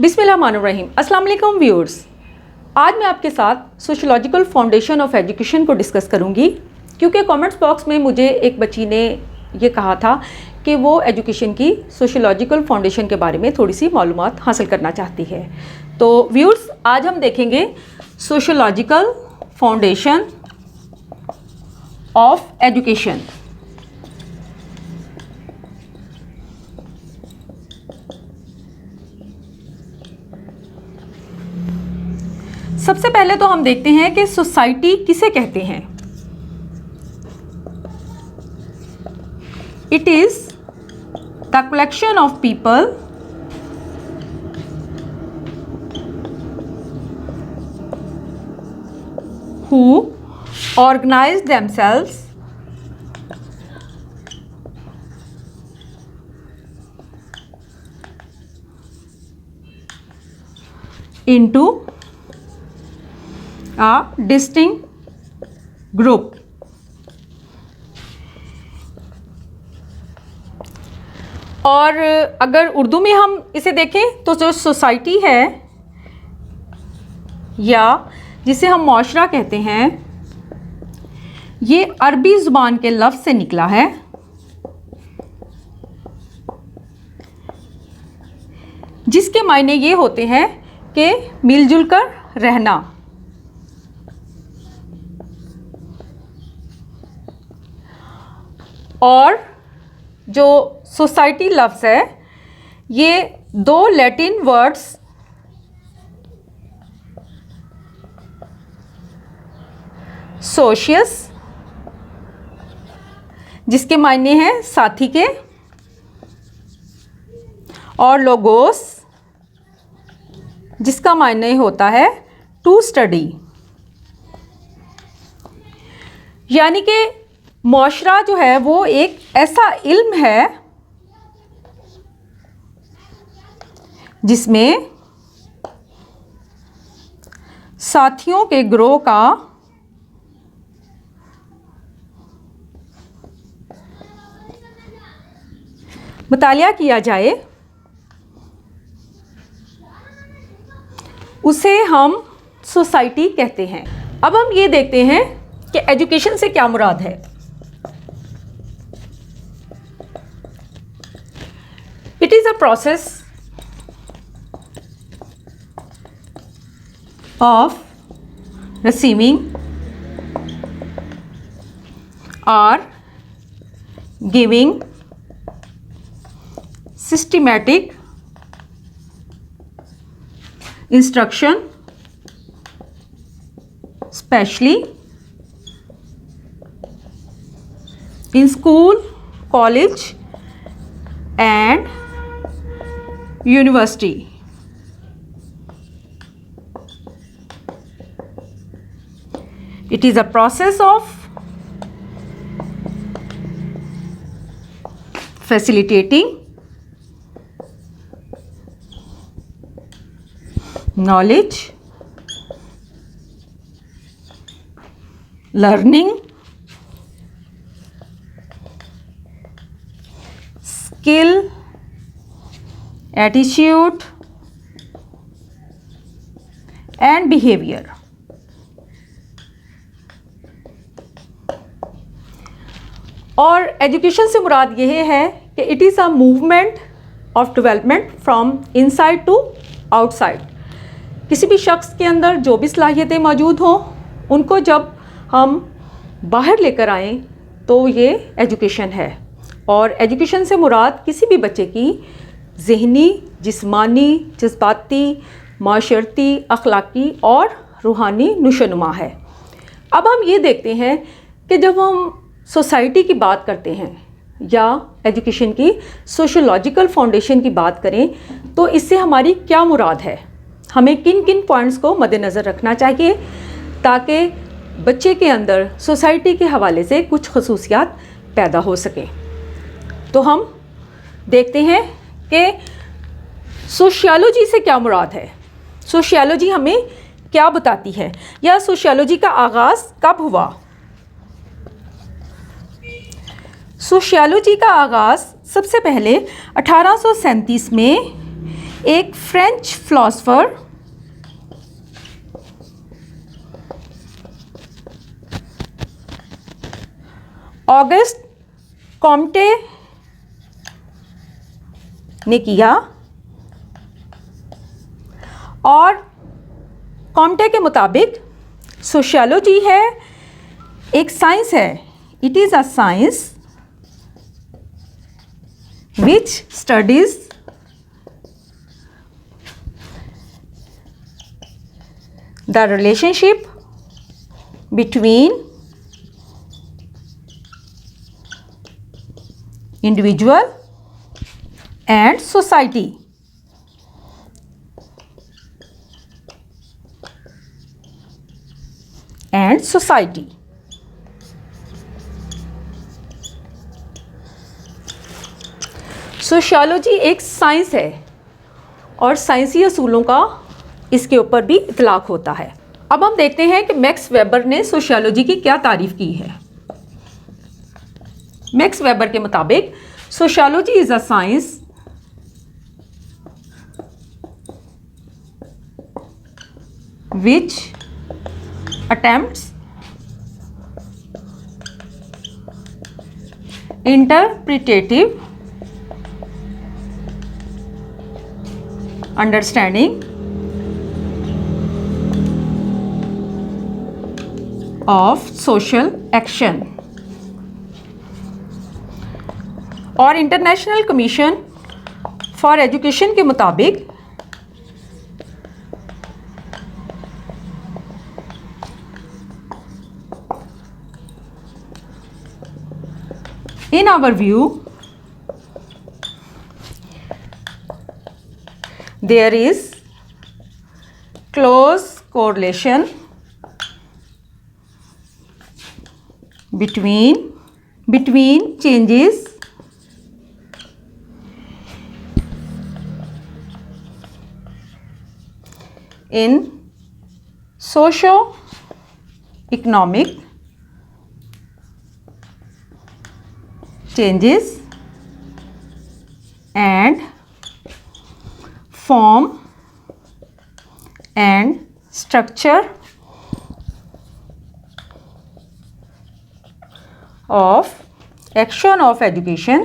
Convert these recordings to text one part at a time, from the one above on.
بسم اللہ الرحمن الرحیم. السلام علیکم ویورز. آج میں آپ کے ساتھ سوشولوجیکل فاؤنڈیشن آف ایجوکیشن کو ڈسکس کروں گی، کیونکہ کامنٹس باکس میں مجھے ایک بچی نے یہ کہا تھا کہ وہ ایجوکیشن کی سوشولوجیکل فاؤنڈیشن کے بارے میں تھوڑی سی معلومات حاصل کرنا چاہتی ہے. تو ویورز، آج ہم دیکھیں گے سوشولوجیکل فاؤنڈیشن آف ایجوکیشن. سب سے پہلے تو ہم دیکھتے ہیں کہ سوسائٹی کسے کہتے ہیں. It is the collection of people who organize themselves into a distinct group. اور اگر اردو میں ہم اسے دیکھیں تو جو سوسائٹی ہے یا جسے ہم معاشرہ کہتے ہیں، یہ عربی زبان کے لفظ سے نکلا ہے جس کے معنی یہ ہوتے ہیں کہ مل جل کر رہنا. اور جو سوسائٹی لفظ ہے یہ دو لیٹن ورڈز سوشیس جس کے معنی ہیں ساتھی کے، اور لوگوس جس کا معنی ہوتا ہے ٹو اسٹڈی. یعنی کہ معاشرہ جو ہے وہ ایک ایسا علم ہے جس میں ساتھیوں کے گروہ کا مطالعہ کیا جائے، اسے ہم سوسائٹی کہتے ہیں. اب ہم یہ دیکھتے ہیں کہ ایجوکیشن سے کیا مراد ہے. It is a process of receiving or giving systematic instruction, especially in school, college and university. It is a process of facilitating knowledge, learning, skill, attitude and behavior. اور ایجوکیشن سے مراد یہ ہے کہ it is a movement of development from inside to outside. کسی بھی شخص کے اندر جو بھی صلاحیتیں موجود ہوں ان کو جب ہم باہر لے کر آئیں تو یہ ایجوکیشن ہے. اور ایجوکیشن سے مراد کسی بھی بچے کی ذہنی، جسمانی، جذباتی، معاشرتی، اخلاقی اور روحانی نشوونما ہے. اب ہم یہ دیکھتے ہیں کہ جب ہم سوسائٹی کی بات کرتے ہیں یا ایجوکیشن کی سوشولوجیکل فاؤنڈیشن کی بات کریں تو اس سے ہماری کیا مراد ہے، ہمیں کن کن پوائنٹس کو مد نظر رکھنا چاہیے تاکہ بچے کے اندر سوسائٹی کے حوالے سے کچھ خصوصیات پیدا ہو سکیں. تو ہم دیکھتے ہیں کہ سوشیالوجی سے کیا مراد ہے. سوشیالوجی ہمیں کیا بتاتی ہے یا سوشیالوجی کا آغاز کب ہوا. سوشیالوجی کا آغاز سب سے پہلے 1837 میں ایک فرینچ فلاسفر آگسٹ کامٹے نے کیا، اور کامٹے کے مطابق سوشیالوجی ہے ایک سائنس ہے. It is a science which studies the relationship between individual and society. Sociology ایک سائنس ہے اور سائنسی اصولوں کا اس کے اوپر بھی اطلاق ہوتا ہے. اب ہم دیکھتے ہیں کہ میکس ویبر نے سوشیالوجی کی کیا تعریف کی ہے. میکس ویبر کے مطابق sociology is a science which attempts interpretative understanding of social action. اور انٹرنیشنل کمیشن فار ایجوکیشن کے مطابق in our view there is close correlation between changes in socio-economic changes and form and structure of action of education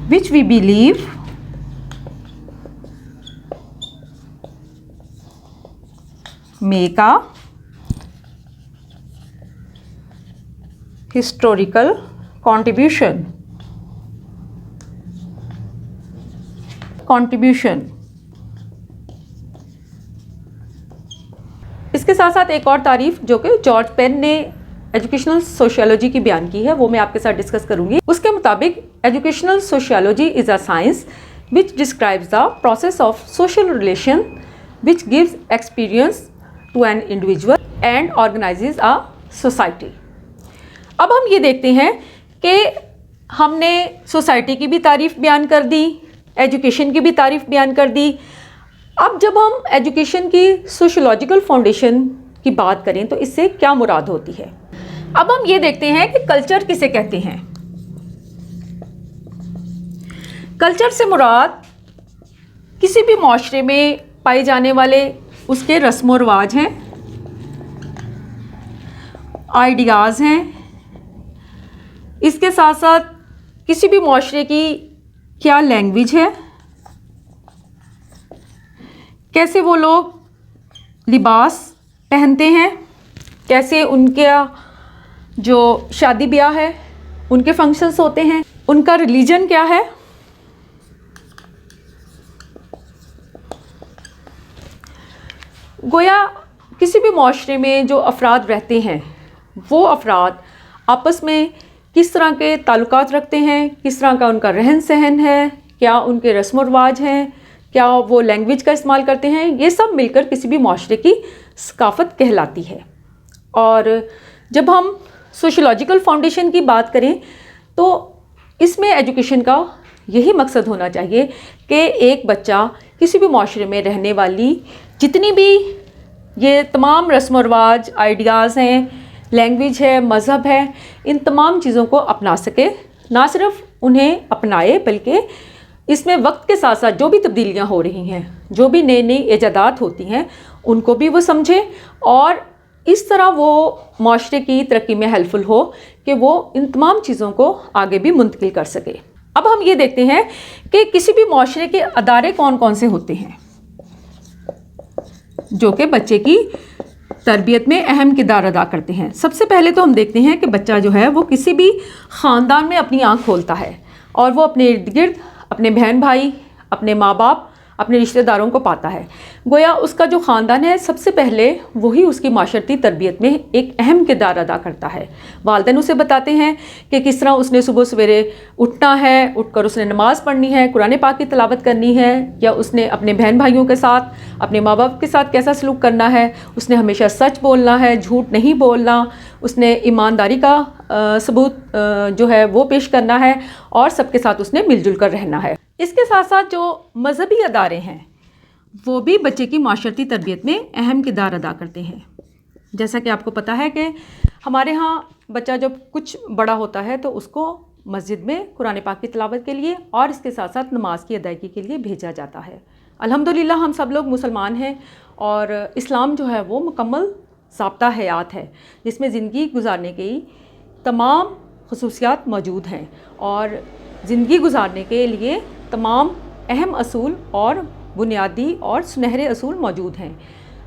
which we believe make a historical contribution. اس کے ساتھ ساتھ ایک اور تعریف جو کہ جارج پین نے ایجوکیشنل سوشیالوجی کی بیان کی ہے وہ میں آپ کے ساتھ ڈسکس کروں گی. اس کے مطابق educational sociology is a science which describes the process of social relation which gives experience to an individual and organizes a society. اب ہم یہ دیکھتے ہیں کہ ہم نے سوسائٹی کی بھی تعریف بیان کر دی، ایجوکیشن کی بھی تعریف بیان کر دی. اب جب ہم ایجوکیشن کی سوشولوجیکل فاؤنڈیشن کی بات کریں تو اس سے کیا مراد ہوتی ہے. اب ہم یہ دیکھتے ہیں کہ کلچر کسے کہتے ہیں. کلچر سے مراد کسی بھی معاشرے میں پائے جانے والے اس کے رسم و رواج ہیں، آئیڈیاز ہیں. اس کے ساتھ ساتھ کسی بھی معاشرے کی کیا لینگویج ہے، کیسے وہ لوگ لباس پہنتے ہیں، کیسے ان کا جو شادی بیاہ ہے ان کے فنکشنز ہوتے ہیں، ان کا ریلیجن کیا ہے. گویا کسی بھی معاشرے میں جو افراد رہتے ہیں وہ افراد آپس میں کس طرح کے تعلقات رکھتے ہیں، کس طرح کا ان کا رہن سہن ہے، کیا ان کے رسم و رواج ہیں، کیا وہ لینگویج کا استعمال کرتے ہیں، یہ سب مل کر کسی بھی معاشرے کی ثقافت کہلاتی ہے. اور جب ہم سوشولوجیکل فاؤنڈیشن کی بات کریں تو اس میں ایجوکیشن کا یہی مقصد ہونا چاہیے کہ ایک بچہ کسی بھی معاشرے میں رہنے والی جتنی بھی یہ تمام رسم و رواج، آئیڈیاز ہیں، لینگویج ہے، مذہب ہے، ان تمام چیزوں کو اپنا سکے. نہ صرف انہیں اپنائے، بلکہ اس میں وقت کے ساتھ ساتھ جو بھی تبدیلیاں ہو رہی ہیں، جو بھی نئی نئی ایجادات ہوتی ہیں، ان کو بھی وہ سمجھے، اور اس طرح وہ معاشرے کی ترقی میں ہیلپفل ہو کہ وہ ان تمام چیزوں کو آگے بھی منتقل کر سکے۔ اب ہم یہ دیکھتے ہیں کہ کسی بھی معاشرے کے ادارے کون کون سے ہوتے ہیں جو کہ بچے کی تربیت میں اہم کردار ادا کرتے ہیں۔ سب سے پہلے تو ہم دیکھتے ہیں کہ بچہ جو ہے وہ کسی بھی خاندان میں اپنی آنکھ کھولتا ہے، اور وہ اپنے ارد گرد اپنے بہن بھائی، اپنے ماں باپ، اپنے رشتہ داروں کو پاتا ہے۔ گویا اس کا جو خاندان ہے سب سے پہلے وہی اس کی معاشرتی تربیت میں ایک اہم کردار ادا کرتا ہے۔ والدین اسے بتاتے ہیں کہ کس طرح اس نے صبح سویرے اٹھنا ہے، اٹھ کر اس نے نماز پڑھنی ہے، قرآن پاک کی تلاوت کرنی ہے، یا اس نے اپنے بہن بھائیوں کے ساتھ، اپنے ماں باپ کے ساتھ کیسا سلوک کرنا ہے، اس نے ہمیشہ سچ بولنا ہے، جھوٹ نہیں بولنا، اس نے ایمانداری کا ثبوت جو ہے وہ پیش کرنا ہے، اور سب کے ساتھ اس نے مل جل کر رہنا ہے۔ اس کے ساتھ ساتھ جو مذہبی ادارے ہیں وہ بھی بچے کی معاشرتی تربیت میں اہم کردار ادا کرتے ہیں۔ جیسا کہ آپ کو پتہ ہے کہ ہمارے ہاں بچہ جب کچھ بڑا ہوتا ہے تو اس کو مسجد میں قرآن پاک کی تلاوت کے لیے اور اس کے ساتھ ساتھ نماز کی ادائیگی کے لیے بھیجا جاتا ہے۔ الحمدللہ ہم سب لوگ مسلمان ہیں، اور اسلام جو ہے وہ مکمل ضابطہ حیات ہے جس میں زندگی گزارنے کی تمام خصوصیات موجود ہیں، اور زندگی گزارنے کے لیے تمام اہم اصول اور بنیادی اور سنہرے اصول موجود ہیں۔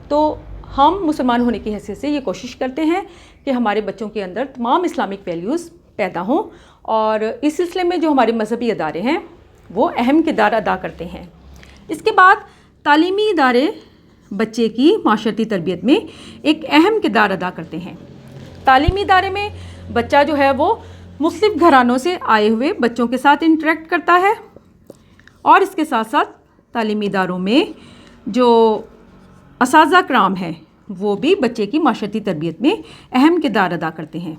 تو ہم مسلمان ہونے کی حیثیت سے یہ کوشش کرتے ہیں کہ ہمارے بچوں کے اندر تمام اسلامک ویلیوز پیدا ہوں، اور اس سلسلے میں جو ہمارے مذہبی ادارے ہیں وہ اہم کردار ادا کرتے ہیں۔ اس کے بعد تعلیمی ادارے بچے کی معاشرتی تربیت میں ایک اہم کردار ادا کرتے ہیں۔ تعلیمی ادارے میں بچہ جو ہے وہ مختلف گھرانوں سے آئے ہوئے بچوں کے ساتھ انٹریکٹ کرتا ہے، اور اس کے ساتھ ساتھ تعلیمی اداروں میں جو اساتذہ کرام ہیں وہ بھی بچے کی معاشرتی تربیت میں اہم کردار ادا کرتے ہیں۔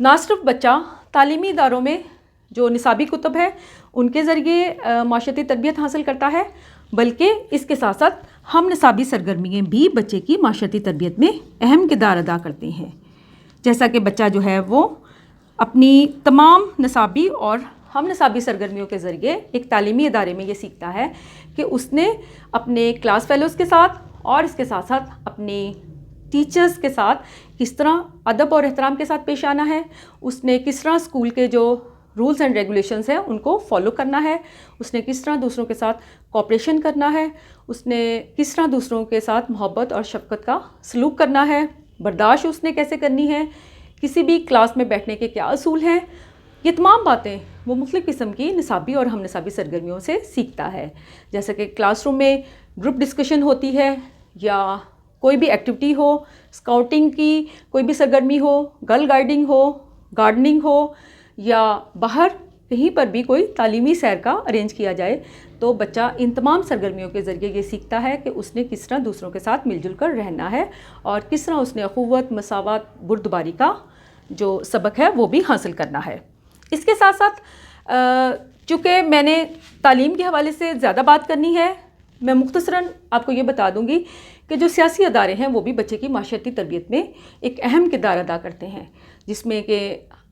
نہ صرف بچہ تعلیمی اداروں میں جو نصابی کتب ہے ان کے ذریعے معاشرتی تربیت حاصل کرتا ہے، بلکہ اس کے ساتھ ساتھ ہم نصابی سرگرمیاں بھی بچے کی معاشرتی تربیت میں اہم کردار ادا کرتے ہیں۔ جیسا کہ بچہ جو ہے وہ اپنی تمام نصابی اور ہم نصابی سرگرمیوں کے ذریعے ایک تعلیمی ادارے میں یہ سیکھتا ہے کہ اس نے اپنے کلاس فیلوز کے ساتھ اور اس کے ساتھ ساتھ اپنی ٹیچرز کے ساتھ کس طرح ادب اور احترام کے ساتھ پیش آنا ہے، اس نے کس طرح اسکول کے جو رولز اینڈ ریگولیشنز ہیں ان کو فالو کرنا ہے، اس نے کس طرح دوسروں کے ساتھ کوآپریشن کرنا ہے، اس نے کس طرح دوسروں کے ساتھ محبت اور شفقت کا سلوک کرنا ہے، برداشت اس نے کیسے کرنی ہے، کسی بھی کلاس میں بیٹھنے کے کیا اصول ہیں، یہ تمام باتیں وہ مختلف قسم کی نصابی اور ہم نصابی سرگرمیوں سے سیکھتا ہے۔ جیسے کہ کلاس روم میں گروپ ڈسکشن ہوتی ہے، یا کوئی بھی ایکٹیویٹی ہو، اسکاؤٹنگ کی کوئی بھی سرگرمی ہو، گرل گائیڈنگ ہو، گارڈننگ ہو، یا باہر کہیں پر بھی کوئی تعلیمی سیر کا ارینج کیا جائے، تو بچہ ان تمام سرگرمیوں کے ذریعے یہ سیکھتا ہے کہ اس نے کس طرح دوسروں کے ساتھ مل جل کر رہنا ہے، اور کس طرح اس نے اخوت، مساوات، بردباری کا جو سبق ہے وہ بھی حاصل کرنا ہے۔ اس کے ساتھ ساتھ چونکہ میں نے تعلیم کے حوالے سے زیادہ بات کرنی ہے، میں مختصراً آپ کو یہ بتا دوں گی کہ جو سیاسی ادارے ہیں وہ بھی بچے کی معاشرتی تربیت میں ایک اہم کردار ادا کرتے ہیں، جس میں کہ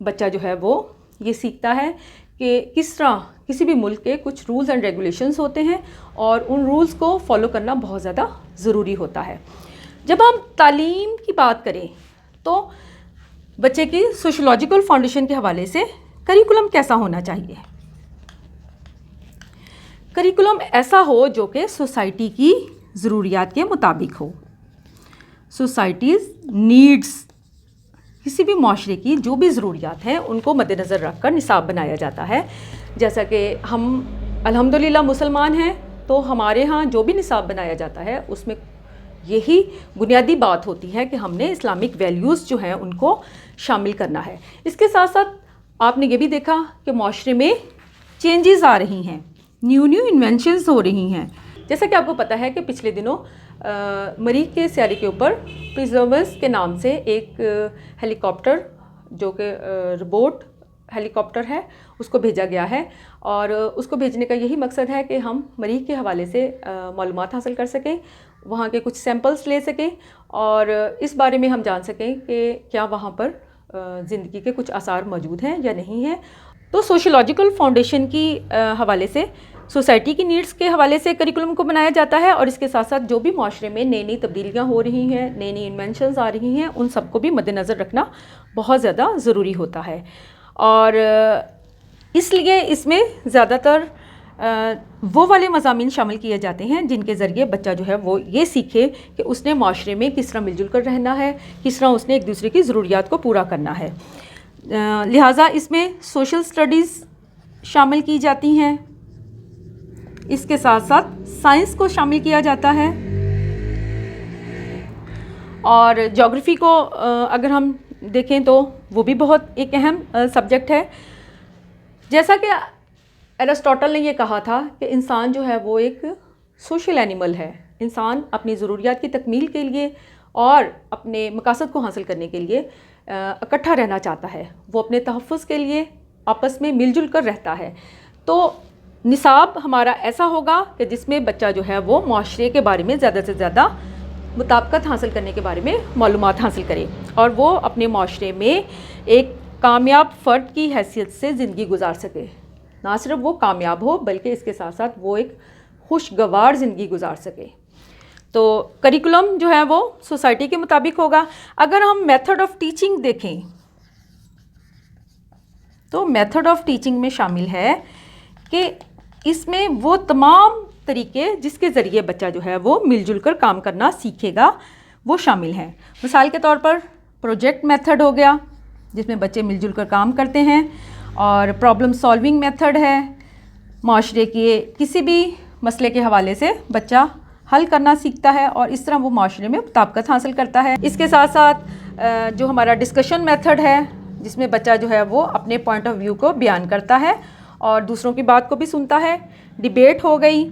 بچہ جو ہے وہ یہ سیکھتا ہے کہ کس طرح کسی بھی ملک کے کچھ رولز اینڈ ریگولیشنز ہوتے ہیں، اور ان رولز کو فالو کرنا بہت زیادہ ضروری ہوتا ہے۔ جب ہم تعلیم کی بات کریں تو بچے کی سوشولوجیکل فاؤنڈیشن کے حوالے سے کریکولم کیسا ہونا چاہیے؟ کریکولم ایسا ہو جو کہ سوسائٹی کی ضروریات کے مطابق ہو۔ سوسائٹیز نیڈز، کسی بھی معاشرے کی جو بھی ضروریات ہیں ان کو مد نظر رکھ کر نصاب بنایا جاتا ہے۔ جیسا کہ ہم الحمدللہ مسلمان ہیں تو ہمارے ہاں جو بھی نصاب بنایا جاتا ہے اس میں یہی بنیادی بات ہوتی ہے کہ ہم نے اسلامک ویلیوز جو ہیں ان کو شامل کرنا ہے۔ اس کے ساتھ ساتھ آپ نے یہ بھی دیکھا کہ معاشرے میں چینجز آ رہی ہیں، نیو انوینشنز ہو رہی ہیں۔ جیسا کہ آپ کو پتہ ہے کہ پچھلے دنوں مریخ کے سیارے کے اوپر پرزرورز کے نام سے ایک ہیلی کاپٹر جو کہ روبوٹ ہیلی کاپٹر ہے اس کو بھیجا گیا ہے، اور اس کو بھیجنے کا یہی مقصد ہے کہ ہم مریخ کے حوالے سے معلومات حاصل کر سکیں، وہاں کے کچھ سیمپلز لے سکیں، اور اس بارے میں ہم جان سکیں کہ کیا وہاں پر زندگی کے کچھ آثار موجود ہیں یا نہیں ہیں. تو سوشیولوجیکل فاؤنڈیشن کی حوالے سے سوسائٹی کی نیڈس کے حوالے سے کریکولم کو بنایا جاتا ہے, اور اس کے ساتھ ساتھ جو بھی معاشرے میں نئی نئی تبدیلیاں ہو رہی ہیں, نئی نئی انوینشنز آ رہی ہیں, ان سب کو بھی مد نظر رکھنا بہت زیادہ ضروری ہوتا ہے. اور اس لیے اس میں زیادہ تر وہ والے مضامین شامل کیے جاتے ہیں جن کے ذریعے بچہ جو ہے وہ یہ سیکھے کہ اس نے معاشرے میں کس طرح مل جل کر رہنا ہے, کس طرح اس نے ایک دوسرے کی ضروریات کو پورا کرنا ہے. لہٰذا اس میں سوشل سٹڈیز شامل کی جاتی ہیں, اس کے ساتھ ساتھ سائنس کو شامل کیا جاتا ہے, اور جغرافی کو اگر ہم دیکھیں تو وہ بھی بہت ایک اہم سبجیکٹ ہے. جیسا کہ ایرسٹوٹل نے یہ کہا تھا کہ انسان جو ہے وہ ایک سوشل اینیمل ہے. انسان اپنی ضروریات کی تکمیل کے لیے اور اپنے مقاصد کو حاصل کرنے کے لیے اکٹھا رہنا چاہتا ہے, وہ اپنے تحفظ کے لیے آپس میں مل جل کر رہتا ہے. تو نصاب ہمارا ایسا ہوگا کہ جس میں بچہ جو ہے وہ معاشرے کے بارے میں زیادہ سے زیادہ مطابقت حاصل کرنے کے بارے میں معلومات حاصل کرے, اور وہ اپنے معاشرے میں ایک کامیاب فرد کی حیثیت سے زندگی گزار سکے. نہ صرف وہ کامیاب ہو بلکہ اس کے ساتھ ساتھ وہ ایک خوشگوار زندگی گزار سکے. تو کریکولم جو ہے وہ سوسائٹی کے مطابق ہوگا. اگر ہم میتھڈ آف ٹیچنگ دیکھیں تو میتھڈ آف ٹیچنگ میں شامل ہے کہ اس میں وہ تمام طریقے جس کے ذریعے بچہ جو ہے وہ مل جل کر کام کرنا سیکھے گا وہ شامل ہیں. مثال کے طور پر پروجیکٹ میتھڈ ہو گیا جس میں بچے مل جل کر کام کرتے ہیں, اور پرابلم سالونگ میتھڈ ہے, معاشرے کے کسی بھی مسئلے کے حوالے سے بچہ حل کرنا سیکھتا ہے اور اس طرح وہ معاشرے میں مطابقت حاصل کرتا ہے. اس کے ساتھ ساتھ جو ہمارا ڈسکشن میتھڈ ہے جس میں بچہ جو ہے وہ اپنے پوائنٹ آف ویو کو بیان کرتا ہے اور دوسروں کی بات کو بھی سنتا ہے. ڈیبیٹ ہو گئی,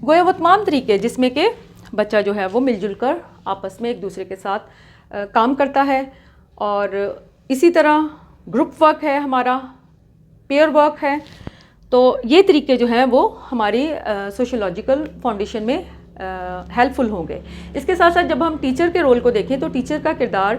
گویا وہ تمام طریقے جس میں کہ بچہ جو ہے وہ مل جل کر آپس میں ایک دوسرے کے ساتھ کام کرتا ہے. اور اسی طرح گروپ ورک ہے ہمارا, پیئر ورک ہے. تو یہ طریقے جو ہیں وہ ہماری سوشیولوجیکل فاؤنڈیشن میں ہیلپ فل ہوں گے. اس کے ساتھ ساتھ جب ہم ٹیچر کے رول کو دیکھیں تو ٹیچر کا کردار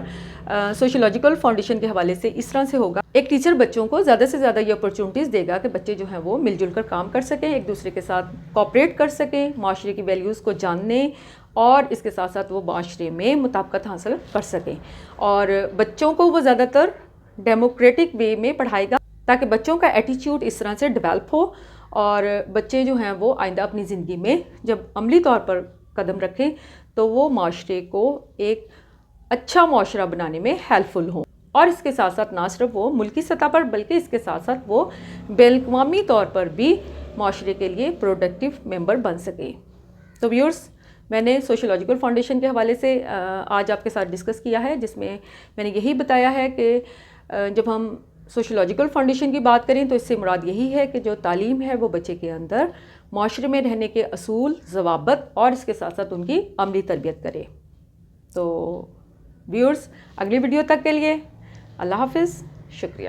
سوشیولوجیکل فاؤنڈیشن کے حوالے سے اس طرح سے ہوگا. ایک ٹیچر بچوں کو زیادہ سے زیادہ یہ اپرچونٹیز دے گا کہ بچے جو ہیں وہ مل جل کر کام کر سکیں, ایک دوسرے کے ساتھ کوآپریٹ کر سکیں, معاشرے کی ویلیوز کو جاننے اور اس کے ساتھ ساتھ وہ معاشرے میں مطابقت حاصل کر سکیں. اور بچوں کو وہ زیادہ تر ڈیموکریٹک وے میں پڑھائے گا تاکہ بچوں کا ایٹیچیوڈ اس طرح سے ڈیولپ ہو, اور بچے جو ہیں وہ آئندہ اپنی زندگی میں جب عملی طور پر قدم رکھیں تو وہ معاشرے کو ایک اچھا معاشرہ بنانے میں ہیلپ فل ہوں. اور اس کے ساتھ ساتھ نہ صرف وہ ملکی سطح پر بلکہ اس کے ساتھ ساتھ وہ بین الاقوامی طور پر بھی معاشرے کے لیے پروڈکٹیو ممبر بن سکے. تو ویورز, میں نے سوشیولوجیکل فاؤنڈیشن کے حوالے سے آج آپ کے ساتھ ڈسکس کیا ہے, جس میں میں نے یہی بتایا ہے کہ جب ہم سوشیولوجیکل فاؤنڈیشن کی بات کریں تو اس سے مراد یہی ہے کہ جو تعلیم ہے وہ بچے کے اندر معاشرے میں رہنے کے اصول, ضوابط اور اس کے ساتھ ساتھ ان کی عملی تربیت کرے. تو ویورز, اگلی ویڈیو تک کے لیے اللہ حافظ, شکریہ.